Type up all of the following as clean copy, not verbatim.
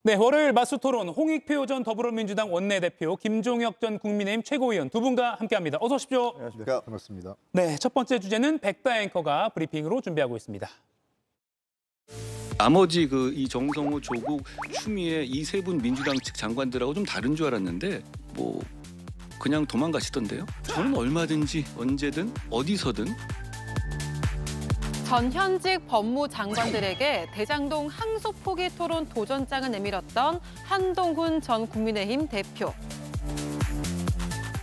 네, 월요일 맞수토론 홍익표 전 더불어민주당 원내대표, 김종혁 전 국민의힘 최고위원 두 분과 함께합니다. 어서 오십시오. 안녕하십니까. 반갑습니다. 네, 첫 번째 주제는 백다 앵커가 브리핑으로 준비하고 있습니다. 나머지 이 정성호, 조국, 추미애 이 세 분 민주당 측 장관들하고 좀 다른 줄 알았는데 뭐 그냥 도망가시던데요. 저는 얼마든지 언제든 어디서든 전 현직 법무장관들에게 대장동 항소 포기 토론 도전장을 내밀었던 한동훈 전 국민의힘 대표.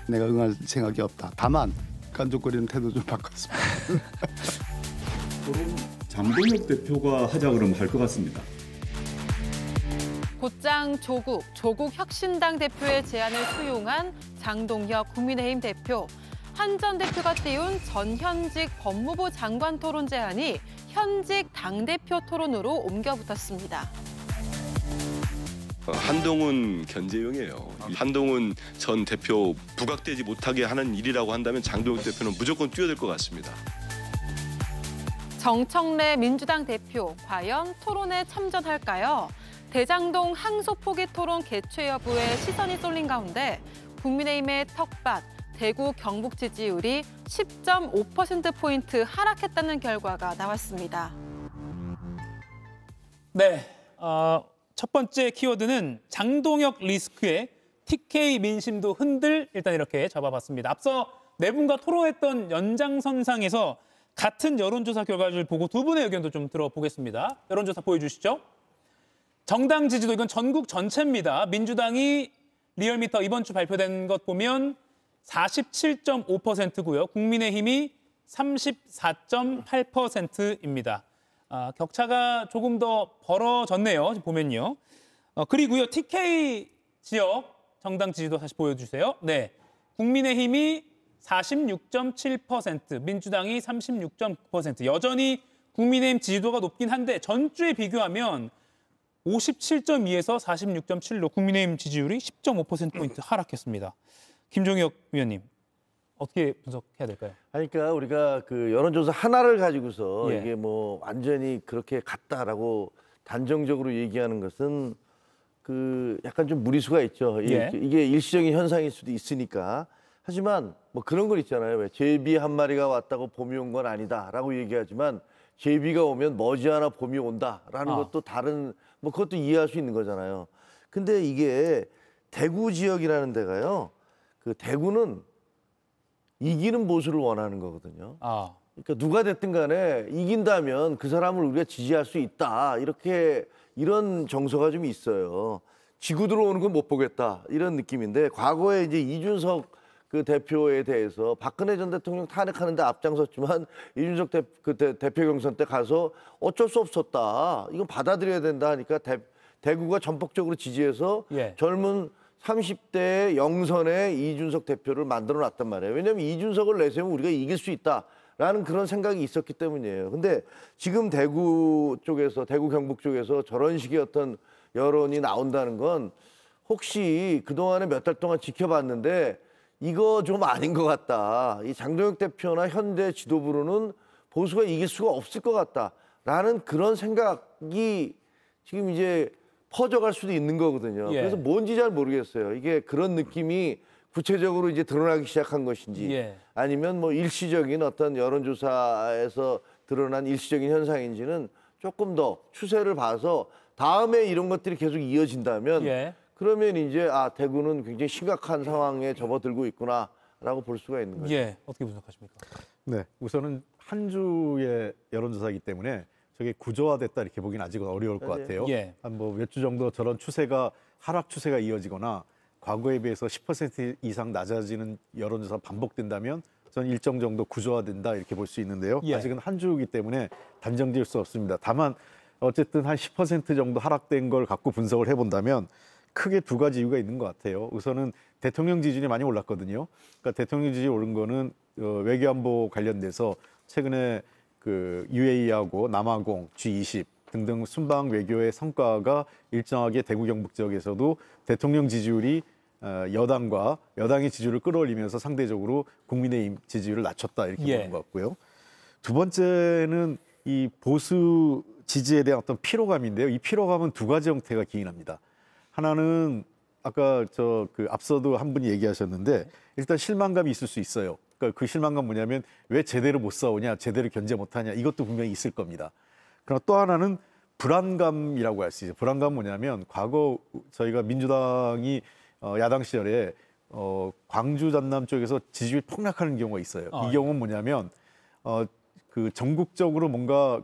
내가 응할 생각이 없다. 다만 간족거리는 태도 좀 바꿨습니다. 장동혁 대표가 하자 그러면 할 것 같습니다. 곧장 조국 혁신당 대표의 제안을 수용한 장동혁 국민의힘 대표. 한 전 대표가 띄운 전현직 법무부 장관 토론 제안이 현직 당대표 토론으로 옮겨붙었습니다. 한동훈 견제용이에요. 한동훈 전 대표 부각되지 못하게 하는 일이라고 한다면 장동혁 대표는 무조건 뛰어들 것 같습니다. 정청래 민주당 대표, 과연 토론에 참전할까요? 대장동 항소 포기 토론 개최 여부에 시선이 쏠린 가운데 국민의힘의 텃밭, 대구 경북 지지율이 10.5%포인트 하락했다는 결과가 나왔습니다. 네, 첫 번째 키워드는 장동혁 리스크에 TK 민심도 흔들, 일단 이렇게 잡아봤습니다. 앞서 네 분과 토론했던 연장선상에서 같은 여론조사 결과를 보고 두 분의 의견도 좀 들어보겠습니다. 여론조사 보여주시죠. 정당 지지도 이건 전국 전체입니다. 민주당이 리얼미터 이번 주 발표된 것 보면 47.5%고요. 국민의힘이 34.8%입니다. 격차가 조금 더 벌어졌네요. 보면요. 그리고요. TK 지역 정당 지지도 다시 보여주세요. 네, 국민의힘이 46.7%, 민주당이 36.9%. 여전히 국민의힘 지지도가 높긴 한데 전주에 비교하면 57.2에서 46.7로 국민의힘 지지율이 10.5%포인트 하락했습니다. 김종혁 위원님, 어떻게 분석해야 될까요? 그러니까 우리가 그 여론조사 하나를 가지고서 예. 이게 뭐 완전히 그렇게 같다라고 단정적으로 얘기하는 것은 그 약간 좀 무리수가 있죠. 예. 이게 일시적인 현상일 수도 있으니까. 하지만 뭐 그런 걸 있잖아요. 왜 제비 한 마리가 왔다고 봄이 온 건 아니다라고 얘기하지만 제비가 오면 머지않아 봄이 온다라는 것도 다른 뭐 그것도 이해할 수 있는 거잖아요. 근데 이게 대구 지역이라는 데가요. 그 대구는 이기는 보수를 원하는 거거든요. 그러니까 누가 됐든 간에 이긴다면 그 사람을 우리가 지지할 수 있다. 이런 정서가 좀 있어요. 지구 들어오는 건 못 보겠다. 이런 느낌인데 과거에 이제 이준석 그 대표에 대해서 박근혜 전 대통령 탄핵하는데 앞장섰지만 이준석 대표 경선 때 가서 어쩔 수 없었다. 이건 받아들여야 된다 하니까 대구가 전폭적으로 지지해서 젊은 30대 영선에 이준석 대표를 만들어 놨단 말이에요. 왜냐하면 이준석을 내세우면 우리가 이길 수 있다라는 그런 생각이 있었기 때문이에요. 근데 지금 대구 쪽에서, 대구 경북 쪽에서 저런 식의 어떤 여론이 나온다는 건 혹시 그동안에 몇 달 동안 지켜봤는데 이거 좀 아닌 것 같다. 이 장동혁 대표나 현대 지도부로는 보수가 이길 수가 없을 것 같다라는 그런 생각이 지금 이제 퍼져갈 수도 있는 거거든요. 그래서 뭔지 잘 모르겠어요. 이게 그런 느낌이 구체적으로 이제 드러나기 시작한 것인지 아니면 뭐 일시적인 어떤 여론조사에서 드러난 일시적인 현상인지는 조금 더 추세를 봐서 다음에 이런 것들이 계속 이어진다면 그러면 이제 대구는 굉장히 심각한 상황에 접어들고 있구나라고 볼 수가 있는 거죠. 어떻게 분석하십니까? 네, 우선은 한 주의 여론조사이기 때문에 저게 구조화됐다 이렇게 보기는 아직은 어려울 것 같아요. 한 뭐 몇 주 정도 저런 추세가 하락 추세가 이어지거나 과거에 비해서 10% 이상 낮아지는 여론조사 반복된다면 저는 일정 정도 구조화된다 이렇게 볼 수 있는데요. 아직은 한 주이기 때문에 단정지을 수 없습니다. 다만 어쨌든 한 10% 정도 하락된 걸 갖고 분석을 해본다면 크게 두 가지 이유가 있는 것 같아요. 우선은 대통령 지지율이 많이 올랐거든요. 그러니까 대통령 지지율이 오른 거는 외교안보 관련돼서 최근에 그 UAE하고 남아공, G20 등등 순방 외교의 성과가 일정하게 대구 경북 지역에서도 대통령 지지율이 여당의 지지율을 끌어올리면서 상대적으로 국민의힘 지지율을 낮췄다 이렇게 보는 것 같고요. 두 번째는 이 보수 지지에 대한 어떤 피로감인데요. 이 피로감은 두 가지 형태가 기인합니다. 하나는 아까 그 앞서도 한 분이 얘기하셨는데 일단 실망감이 있을 수 있어요. 그러니까 그 실망감 뭐냐면 왜 제대로 못 싸우냐, 제대로 견제 못하냐 이것도 분명히 있을 겁니다. 그러나 또 하나는 불안감이라고 할 수 있어요. 불안감 뭐냐면 과거 저희가 민주당이 야당 시절에 광주 전남 쪽에서 지지율이 폭락하는 경우가 있어요. 이 경우는 뭐냐면 그 전국적으로 뭔가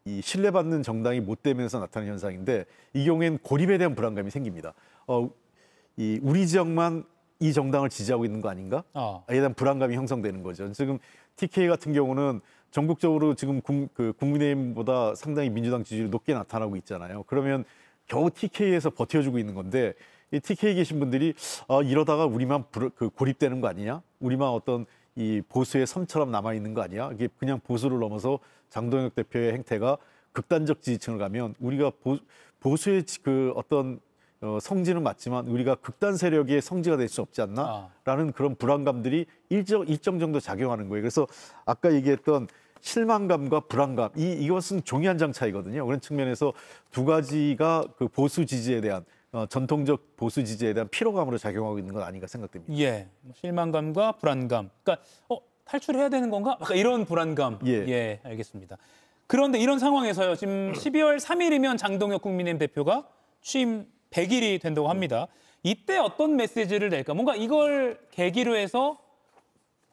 이 신뢰받는 정당이 못 되면서 나타나는 현상인데 이 경우에는 고립에 대한 불안감이 생깁니다. 이 우리 지역만 이 정당을 지지하고 있는 거 아닌가? 이에 대한 불안감이 형성되는 거죠. 지금 TK 같은 경우는 전국적으로 지금 국민의힘보다 상당히 민주당 지지율이 높게 나타나고 있잖아요. 그러면 겨우 TK에서 버텨주고 있는 건데 이 TK에 계신 분들이 이러다가 우리만 고립되는 거 아니냐? 우리만 어떤 이 보수의 섬처럼 남아 있는 거 아니야? 이게 그냥 보수를 넘어서 장동혁 대표의 행태가 극단적 지지층을 가면 우리가 보수의 어떤 성지는 맞지만 우리가 극단 세력의 성지가 될 수 없지 않나라는 그런 불안감들이 일정 정도 작용하는 거예요. 그래서 아까 얘기했던 실망감과 불안감 이것은 종이 한 장 차이거든요. 그런 측면에서 두 가지가 그 보수 지지에 대한 전통적 보수 지지에 대한 피로감으로 작용하고 있는 건 아닌가 생각됩니다. 예, 실망감과 불안감. 그러니까 탈출해야 되는 건가? 이런 불안감. 예, 알겠습니다. 그런데 이런 상황에서요. 지금 12월 3일이면 장동혁 국민의힘 대표가 취임 100일이 된다고 합니다. 이때 어떤 메시지를 낼까? 뭔가 이걸 계기로 해서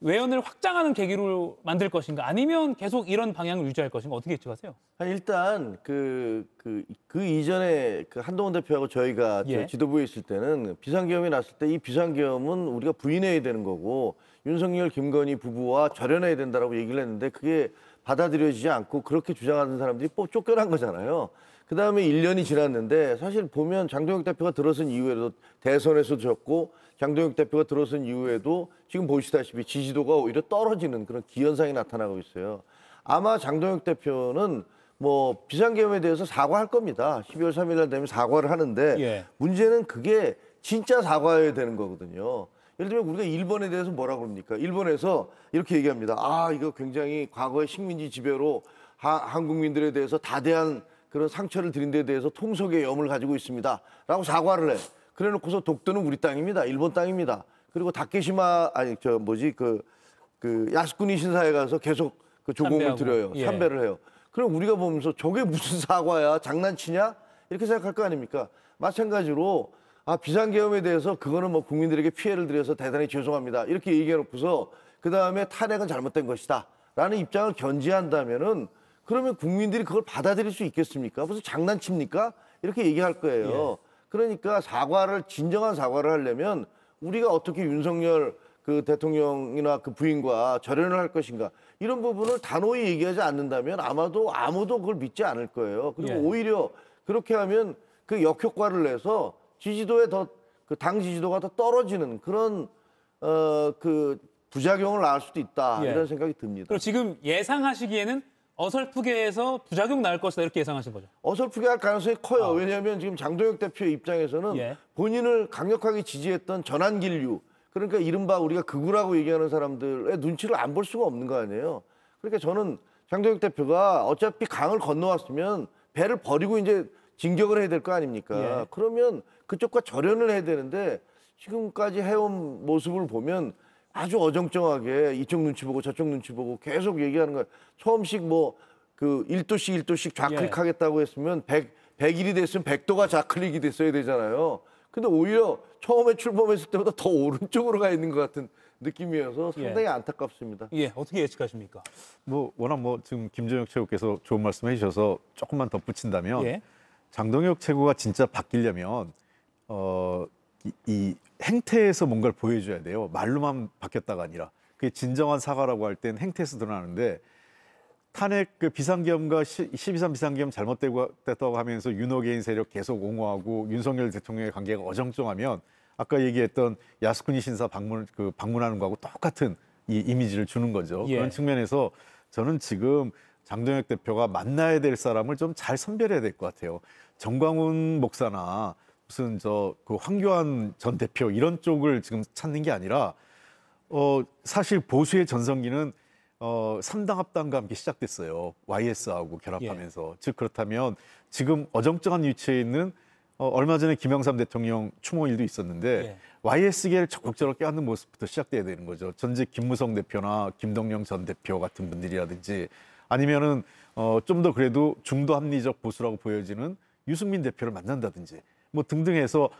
외연을 확장하는 계기로 만들 것인가? 아니면 계속 이런 방향을 유지할 것인가? 어떻게 예측하세요? 일단 그 이전에 그 한동훈 대표하고 저희가 지도부에 있을 때는 비상계엄이 났을 때 이 비상계엄은 우리가 부인해야 되는 거고 윤석열, 김건희 부부와 절연해야 된다라고 얘기를 했는데 그게 받아들여지지 않고 그렇게 주장하는 사람들이 쫓겨난 거잖아요. 그다음에 1년이 지났는데 사실 보면 장동혁 대표가 들어선 이후에도 대선에서 졌고 장동혁 대표가 들어선 이후에도 지금 보시다시피 지지도가 오히려 떨어지는 그런 기현상이 나타나고 있어요. 아마 장동혁 대표는 뭐 비상계엄에 대해서 사과할 겁니다. 12월 3일 날 되면 사과를 하는데 문제는 그게 진짜 사과해야 되는 거거든요. 예를 들면 우리가 일본에 대해서 뭐라고 그럽니까? 일본에서 이렇게 얘기합니다. 이거 굉장히 과거의 식민지 지배로 한국민들에 대해서 다대한 그런 상처를 드린 데 대해서 통속의 염을 가지고 있습니다. 라고 사과를 해. 그래 놓고서 독도는 우리 땅입니다. 일본 땅입니다. 그리고 다케시마, 야스쿠니 신사에 가서 계속 그 조공을 드려요. 참배를 해요. 그럼 우리가 보면서 저게 무슨 사과야? 장난치냐? 이렇게 생각할 거 아닙니까? 마찬가지로 비상계엄에 대해서 그거는 뭐 국민들에게 피해를 드려서 대단히 죄송합니다. 이렇게 얘기해 놓고서 그 다음에 탄핵은 잘못된 것이다. 라는 입장을 견지한다면은 그러면 국민들이 그걸 받아들일 수 있겠습니까? 무슨 장난칩니까? 이렇게 얘기할 거예요. 그러니까 진정한 사과를 하려면 우리가 어떻게 윤석열 그 대통령이나 그 부인과 절연을 할 것인가 이런 부분을 단호히 얘기하지 않는다면 아마도 아무도 그걸 믿지 않을 거예요. 그리고 오히려 그렇게 하면 그 역효과를 내서 지지도에 당 지지도가 더 떨어지는 그런 그 부작용을 낳을 수도 있다 이런 생각이 듭니다. 그리고 지금 예상하시기에는 어설프게 해서 부작용 나올 것이다 이렇게 예상하신 거죠? 어설프게 할 가능성이 커요. 왜냐하면 지금 장동혁 대표 입장에서는 본인을 강력하게 지지했던 전환길류 그러니까 이른바 우리가 극우라고 얘기하는 사람들의 눈치를 안 볼 수가 없는 거 아니에요. 그러니까 저는 장동혁 대표가 어차피 강을 건너왔으면 배를 버리고 이제 진격을 해야 될 거 아닙니까? 그러면 그쪽과 절연을 해야 되는데 지금까지 해온 모습을 보면 아주 어정쩡하게 이쪽 눈치 보고 저쪽 눈치 보고 계속 얘기하는 거예요. 처음씩 뭐 그 1도씩 좌클릭하겠다고 했으면 100일이 됐으면 100도가 좌클릭이 됐어야 되잖아요. 근데 오히려 처음에 출범했을 때보다 더 오른쪽으로 가 있는 것 같은 느낌이어서 상당히 안타깝습니다. 어떻게 예측하십니까? 워낙 지금 김준혁 최고께서 좋은 말씀 해주셔서 조금만 덧붙인다면 장동혁 최고가 진짜 바뀌려면 이 행태에서 뭔가를 보여줘야 돼요. 말로만 바뀌었다가 아니라 그게 진정한 사과라고 할 땐 행태에서 드러나는데 탄핵 그 비상계엄과 12.3 비상계엄 잘못됐다고 하면서 윤호개인 세력 계속 옹호하고 윤석열 대통령의 관계가 어정쩡하면 아까 얘기했던 야스쿠니 신사 방문하는 거하고 똑같은 이 이미지를 주는 거죠. 그런 측면에서 저는 지금 장동혁 대표가 만나야 될 사람을 좀 잘 선별해야 될 것 같아요. 정광훈 목사나 무슨 그 황교안 전 대표 이런 쪽을 지금 찾는 게 아니라 사실 보수의 전성기는 3당 합당과 함께 시작됐어요. YS하고 결합하면서. 즉 그렇다면 지금 어정쩡한 위치에 있는 얼마 전에 김영삼 대통령 추모일도 있었는데 YS계를 적극적으로 껴안는 모습부터 시작돼야 되는 거죠. 전직 김무성 대표나 김동영 전 대표 같은 분들이라든지 아니면은 좀 더 그래도 중도 합리적 보수라고 보여지는 유승민 대표를 만난다든지 뭐 등등해서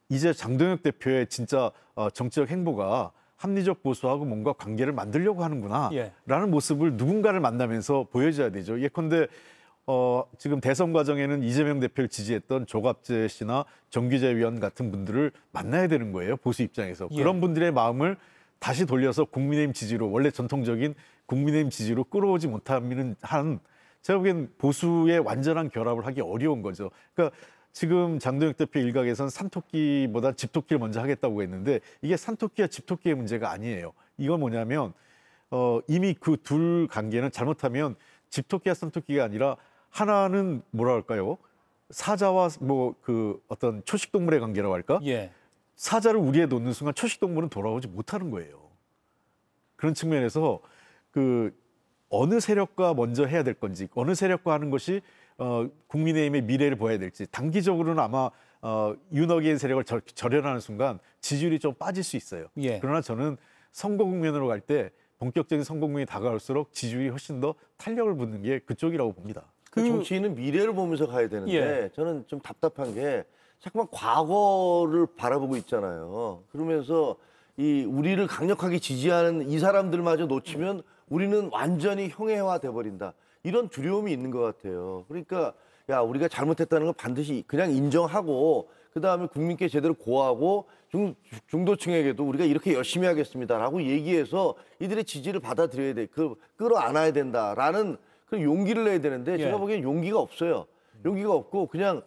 이제 장동혁 대표의 진짜 정치적 행보가 합리적 보수하고 뭔가 관계를 만들려고 하는구나라는 모습을 누군가를 만나면서 보여줘야 되죠. 예컨대 지금 대선 과정에는 이재명 대표를 지지했던 조갑재 씨나 정규재 위원 같은 분들을 만나야 되는 거예요. 보수 입장에서. 그런 분들의 마음을 다시 돌려서 국민의힘 지지로 원래 전통적인 국민의힘 지지로 끌어오지 못하는 한 제가 보기엔 보수의 완전한 결합을 하기 어려운 거죠. 그러니까 지금 장동혁 대표 일각에서는 산토끼보다 집토끼를 먼저 하겠다고 했는데 이게 산토끼와 집토끼의 문제가 아니에요. 이건 뭐냐면 이미 그 둘 관계는 잘못하면 집토끼와 산토끼가 아니라 하나는 뭐라 할까요? 사자와 뭐 그 어떤 초식동물의 관계라고 할까? 사자를 우리에 놓는 순간 초식동물은 돌아오지 못하는 거예요. 그런 측면에서 그 어느 세력과 먼저 해야 될 건지, 어느 세력과 하는 것이 국민의힘의 미래를 보아야 될지, 단기적으로는 아마 윤어게인 세력을 절연하는 순간 지지율이 좀 빠질 수 있어요. 그러나 저는 선거 국면으로 갈 때 본격적인 선거 국면이 다가갈수록 지지율이 훨씬 더 탄력을 붙는 게 그쪽이라고 봅니다. 정치인은 미래를 보면서 가야 되는데 저는 좀 답답한 게 자꾸만 과거를 바라보고 있잖아요. 그러면서 우리를 강력하게 지지하는 이 사람들마저 놓치면 우리는 완전히 형해화돼 버린다. 이런 두려움이 있는 것 같아요. 그러니까 야 우리가 잘못했다는 걸 반드시 그냥 인정하고 그다음에 국민께 제대로 고하고 중도층에게도 우리가 이렇게 열심히 하겠습니다라고 얘기해서 이들의 지지를 받아들여야 돼. 끌어안아야 된다라는 그런 용기를 내야 되는데 제가 보기엔 용기가 없어요. 용기가 없고 그냥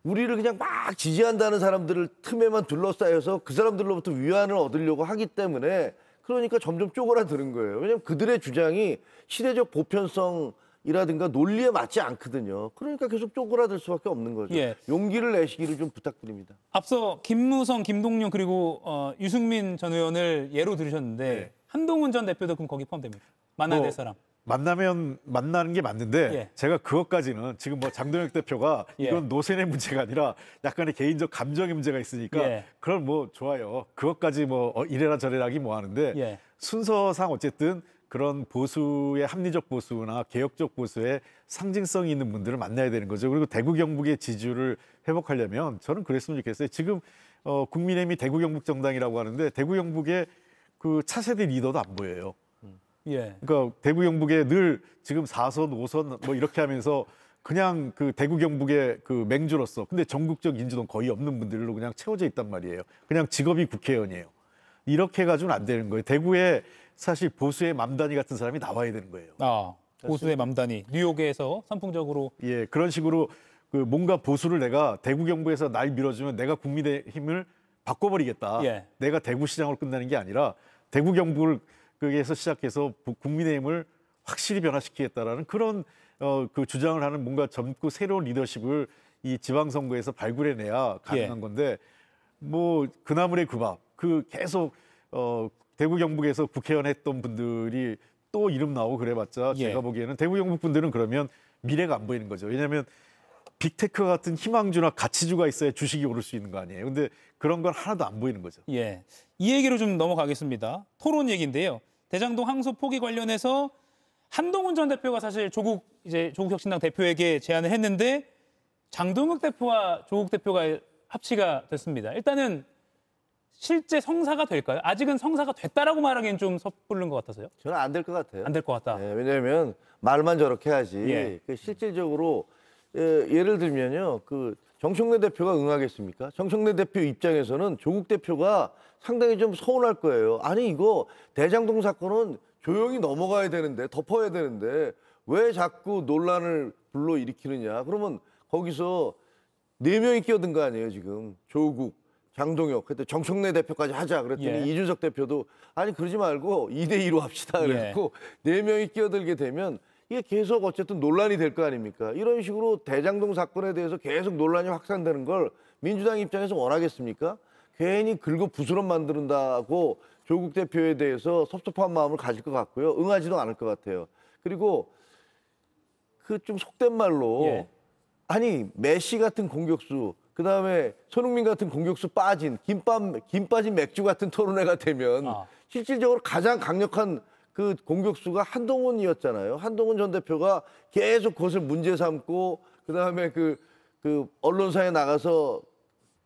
우리를 그냥 막 지지한다는 사람들을 틈에만 둘러싸여서 그 사람들로부터 위안을 얻으려고 하기 때문에 그러니까 점점 쪼그라드는 거예요. 왜냐하면 그들의 주장이 시대적 보편성이라든가 논리에 맞지 않거든요. 그러니까 계속 쪼그라들 수밖에 없는 거죠. 용기를 내시기를 좀 부탁드립니다. 앞서 김무성, 김동영 그리고 유승민 전 의원을 예로 들으셨는데 한동훈 전 대표도 그럼 거기 포함됩니까? 만나야 될 사람. 만나는 게 맞는데 제가 그것까지는 지금 뭐 장동혁 대표가 이건 노선의 문제가 아니라 약간의 개인적 감정의 문제가 있으니까 그럼 뭐 좋아요. 그것까지 뭐 이래라 저래라 하기 뭐 하는데 순서상 어쨌든 그런 보수의 합리적 보수나 개혁적 보수의 상징성이 있는 분들을 만나야 되는 거죠. 그리고 대구 경북의 지지율을 회복하려면 저는 그랬으면 좋겠어요. 지금 국민의힘이 대구 경북 정당이라고 하는데 대구 경북의 그 차세대 리더도 안 보여요. 그러니까 대구 경북에 늘 지금 4선, 5선 뭐 이렇게 하면서 그냥 그 대구 경북의 그 맹주로서 근데 전국적 인지도는 거의 없는 분들로 그냥 채워져 있단 말이에요. 그냥 직업이 국회의원이에요. 이렇게 해가지고는 안 되는 거예요. 대구에 사실 보수의 맘단이 같은 사람이 나와야 되는 거예요. 보수의 맘단이 뉴욕에서 선풍적으로 그런 식으로 그 뭔가 보수를 내가 대구 경북에서 날 밀어주면 내가 국민의힘을 바꿔버리겠다. 내가 대구시장으로 끝나는 게 아니라 대구 경북을 거기에서 시작해서 국민의힘을 확실히 변화시키겠다라는 그런 그 주장을 하는 뭔가 젊고 새로운 리더십을 이 지방선거에서 발굴해내야 가능한 건데 뭐 그나물의 그 밥 그 계속 대구 경북에서 국회의원 했던 분들이 또 이름 나오고 그래봤자 제가 보기에는 대구 경북 분들은 그러면 미래가 안 보이는 거죠. 왜냐하면 빅테크 같은 희망주나 가치주가 있어야 주식이 오를 수 있는 거 아니에요. 근데 그런 건 하나도 안 보이는 거죠. 이 얘기로 좀 넘어가겠습니다. 토론 얘기인데요. 대장동 항소 포기 관련해서 한동훈 전 대표가 사실 조국혁신당 대표에게 제안을 했는데 장동혁 대표와 조국 대표가 합치가 됐습니다. 일단은 실제 성사가 될까요? 아직은 성사가 됐다라고 말하기엔 좀 섣부른 것 같아서요. 저는 안 될 것 같아요. 안 될 것 같다. 왜냐하면 말만 저렇게 하지 실질적으로 예를 들면요. 그 정청래 대표가 응하겠습니까? 정청래 대표 입장에서는 조국 대표가 상당히 좀 서운할 거예요. 아니 이거 대장동 사건은 조용히 넘어가야 되는데 덮어야 되는데 왜 자꾸 논란을 불러일으키느냐. 그러면 거기서 4명이 끼어든 거 아니에요 지금. 조국, 장동혁, 그때 정청래 대표까지 하자 그랬더니 이준석 대표도 아니 그러지 말고 2대2로 합시다. 그래갖고 4명이 끼어들게 되면 이게 계속 어쨌든 논란이 될 거 아닙니까? 이런 식으로 대장동 사건에 대해서 계속 논란이 확산되는 걸 민주당 입장에서 원하겠습니까? 괜히 긁어 부스럼 만든다고 조국 대표에 대해서 섭섭한 마음을 가질 것 같고요. 응하지도 않을 것 같아요. 그리고 그 좀 속된 말로 아니 메시 같은 공격수, 그다음에 손흥민 같은 공격수 빠진 김 빠진 맥주 같은 토론회가 되면 실질적으로 가장 강력한 그 공격수가 한동훈이었잖아요. 한동훈 전 대표가 계속 그것을 문제 삼고 그다음에 그 언론사에 나가서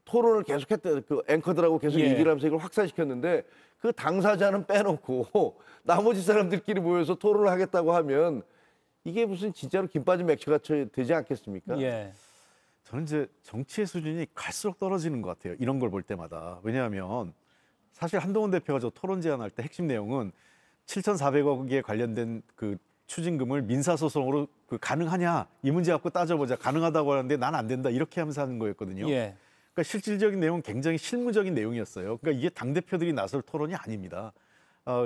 토론을 계속했다. 그 앵커들하고 계속 얘기를 하면서 이걸 확산시켰는데 그 당사자는 빼놓고 나머지 사람들끼리 모여서 토론을 하겠다고 하면 이게 무슨 진짜로 김 빠진 맥주가 되지 않겠습니까? 예. 저는 이제 정치의 수준이 갈수록 떨어지는 것 같아요. 이런 걸 볼 때마다. 왜냐하면 사실 한동훈 대표가 저 토론 제안할 때 핵심 내용은 7,400억에 관련된 그 추징금을 민사소송으로 가능하냐 이 문제 갖고 따져보자. 가능하다고 하는데 난 안 된다 이렇게 하면서 하는 거였거든요. 예. 그러니까 실질적인 내용은 굉장히 실무적인 내용이었어요. 그러니까 이게 당대표들이 나설 토론이 아닙니다.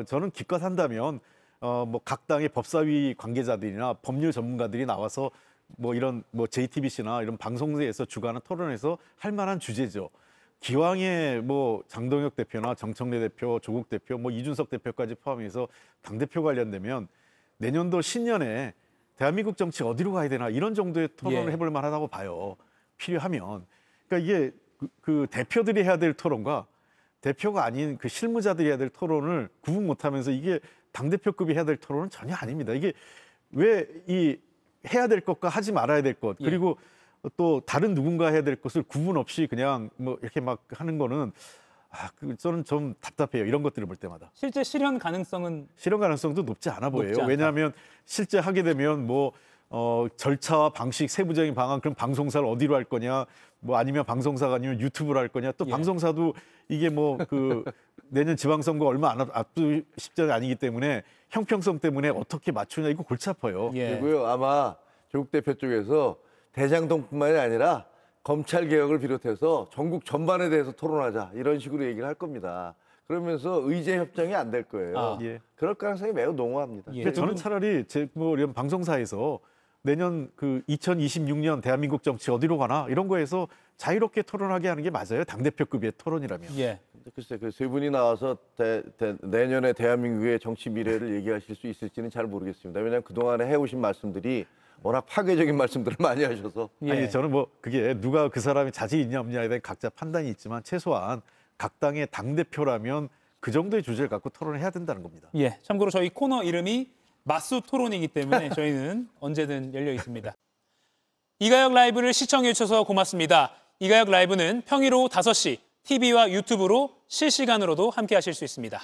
저는 기껏 한다면 뭐 각 당의 법사위 관계자들이나 법률 전문가들이 나와서 뭐 이런 뭐 JTBC나 이런 방송사에서 주관한 토론에서 할 만한 주제죠. 기왕에 뭐 장동혁 대표나 정청래 대표, 조국 대표, 뭐 이준석 대표까지 포함해서 당대표 관련되면 내년도 신년에 대한민국 정치 어디로 가야 되나 이런 정도의 토론을 해볼 만하다고 봐요. 필요하면. 그러니까 이게 그 대표들이 해야 될 토론과 대표가 아닌 그 실무자들이 해야 될 토론을 구분 못하면서 이게 당대표급이 해야 될 토론은 전혀 아닙니다. 이게 왜 이 해야 될 것과 하지 말아야 될 것, 그리고 또 다른 누군가 해야 될 것을 구분 없이 그냥 뭐 이렇게 막 하는 거는 저는 좀 답답해요. 이런 것들을 볼 때마다. 실제 실현 가능성도 높지 않아 보여요. 왜냐하면 실제 하게 되면 뭐 절차와 방식, 세부적인 방안, 그럼 방송사를 어디로 할 거냐, 뭐 아니면 방송사가 아니면 유튜브로 할 거냐, 또 방송사도 이게 뭐 그 내년 지방선거 얼마 앞두 십전이 아니기 때문에 형평성 때문에 어떻게 맞추냐 이거 골치 아파요. 그리고요 아마 조국 대표 쪽에서 대장동뿐만이 아니라 검찰 개혁을 비롯해서 전국 전반에 대해서 토론하자 이런 식으로 얘기를 할 겁니다. 그러면서 의제 협정이 안 될 거예요. 그럴 가능성이 매우 농후합니다. 저는 차라리 뭐 이런 방송사에서 내년 그 2026년 대한민국 정치 어디로 가나 이런 거에서 자유롭게 토론하게 하는 게 맞아요. 당대표급의 토론이라면. 글쎄 그 세 분이 나와서 내년에 대한민국의 정치 미래를 얘기하실 수 있을지는 잘 모르겠습니다. 왜냐하면 그동안에 해오신 말씀들이 워낙 파괴적인 말씀들을 많이 하셔서. 아니 저는 뭐 그게 누가 그 사람이 자질이 있냐 없냐에 대한 각자 판단이 있지만 최소한 각 당의 당대표라면 그 정도의 주제를 갖고 토론을 해야 된다는 겁니다. 참고로 저희 코너 이름이 맞수 토론이기 때문에 저희는 언제든 열려 있습니다. 이가혁 라이브를 시청해 주셔서 고맙습니다. 이가혁 라이브는 평일 오후 5시 TV와 유튜브로 실시간으로도 함께 하실 수 있습니다.